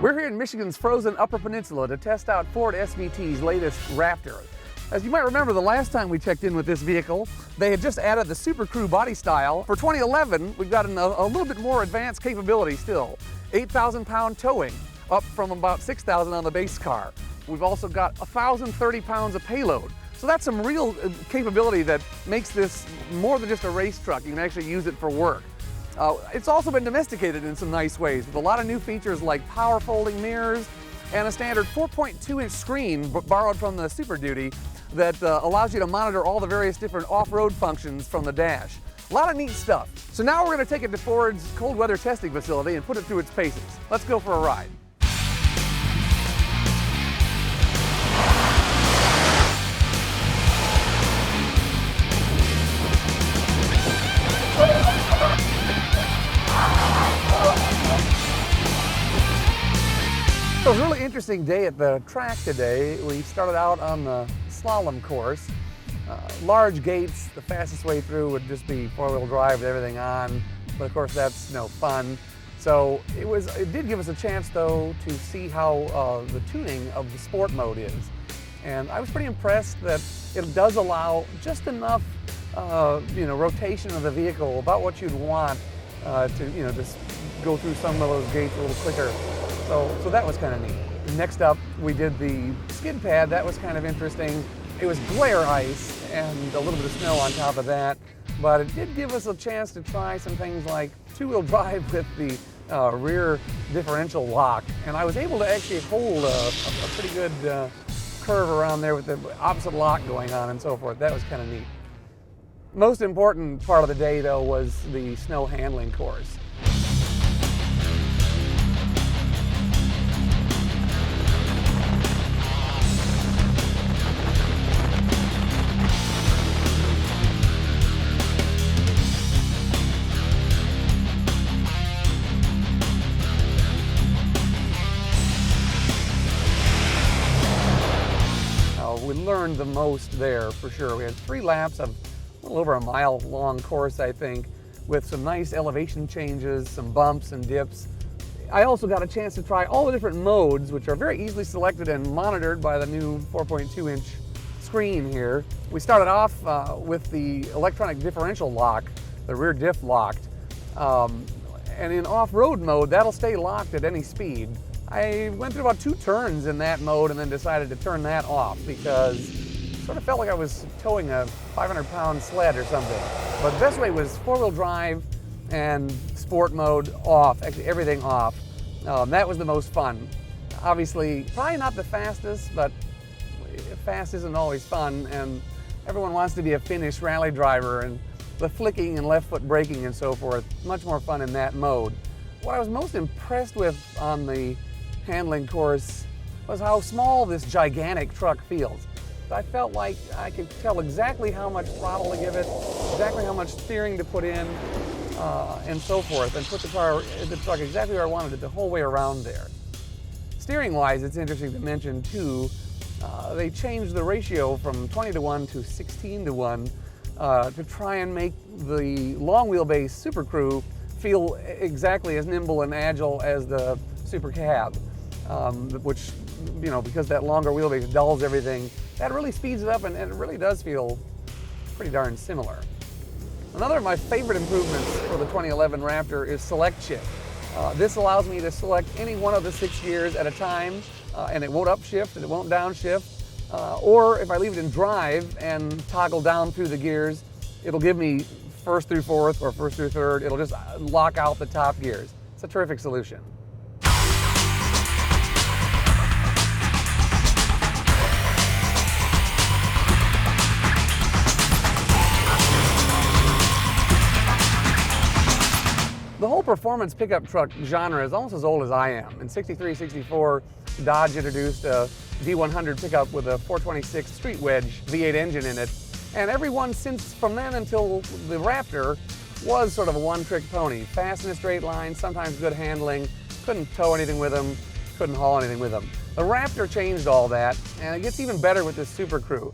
We're here in Michigan's frozen Upper Peninsula to test out Ford SVT's latest Raptor. As you might remember, the last time we checked in with this vehicle, they had just added the SuperCrew body style. For 2011, we've got a little bit more advanced capability still. 8,000-pound towing, up from about 6,000 on the base car. We've also got 1,030 pounds of payload. So that's some real capability that makes this more than just a race truck. You can actually use it for work. It's also been domesticated in some nice ways with a lot of new features like power folding mirrors and a standard 4.2-inch screen borrowed from the Super Duty that allows you to monitor all the various different off-road functions from the dash. A lot of neat stuff. So now we're going to take it to Ford's cold weather testing facility and put it through its paces. Let's go for a ride. So it was a really interesting day at the track today. We started out on the slalom course. Large gates, the fastest way through would just be four-wheel drive with everything on, but of course that's no fun. So it did give us a chance though to see how the tuning of the sport mode is. And I was pretty impressed that it does allow just enough rotation of the vehicle, about what you'd want to just go through some of those gates a little quicker. So that was kind of neat. Next up, we did the skid pad. That was kind of interesting. It was glare ice and a little bit of snow on top of that, but it did give us a chance to try some things like two-wheel drive with the rear differential lock. And I was able to actually hold a pretty good curve around there with the opposite lock going on and so forth. That was kind of neat. Most important part of the day, though, was the snow handling course. We learned the most there for sure. We had 3 laps of a little over a mile-long course, I think, with some nice elevation changes, some bumps and dips. I also got a chance to try all the different modes, which are very easily selected and monitored by the new 4.2-inch screen here. We started off with the electronic differential lock, the rear diff locked. And in off-road mode, that'll stay locked at any speed. I went through about 2 turns in that mode and then decided to turn that off because it sort of felt like I was towing a 500-pound sled or something. But the best way was four-wheel drive and sport mode off, actually everything off. That was the most fun. Obviously, probably not the fastest, but fast isn't always fun, and everyone wants to be a finished rally driver, and the flicking and left foot braking and so forth, much more fun in that mode. What I was most impressed with on the handling course was how small this gigantic truck feels. I felt like I could tell exactly how much throttle to give it, exactly how much steering to put in, and so forth, and put the truck exactly where I wanted it the whole way around there. Steering-wise, it's interesting to mention too, they changed the ratio from 20:1 to 16:1 to try and make the long wheelbase SuperCrew feel exactly as nimble and agile as the Super Cab, which, because that longer wheelbase dulls everything, that really speeds it up, and it really does feel pretty darn similar. Another of my favorite improvements for the 2011 Raptor is Select Shift. This allows me to select any one of the 6 gears at a time, and it won't upshift and it won't downshift. Or if I leave it in drive and toggle down through the gears, it'll give me first through fourth or first through third. It'll just lock out the top gears. It's a terrific solution. The whole performance pickup truck genre is almost as old as I am. In '63, '64, Dodge introduced a D100 pickup with a 426 street wedge V8 engine in it. And everyone since from then until the Raptor was sort of a one-trick pony. Fast in a straight line, sometimes good handling, couldn't tow anything with them, couldn't haul anything with them. The Raptor changed all that, and it gets even better with this SuperCrew.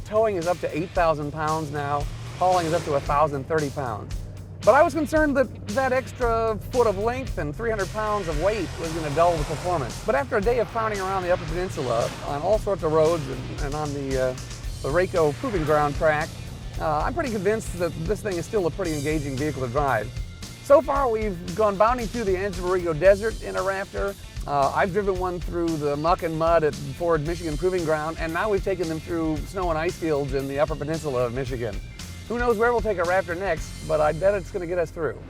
Towing is up to 8,000 pounds now, hauling is up to 1,030 pounds. But I was concerned that that extra foot of length and 300 pounds of weight was going to dull the performance. But after a day of pounding around the Upper Peninsula on all sorts of roads and on the Rayco Proving Ground track, I'm pretty convinced that this thing is still a pretty engaging vehicle to drive. So far, we've gone bounding through the Anza-Borrego Desert in a Raptor. I've driven one through the muck and mud at Ford Michigan Proving Ground, and now we've taken them through snow and ice fields in the Upper Peninsula of Michigan. Who knows where we'll take a Raptor next, but I bet it's going to get us through.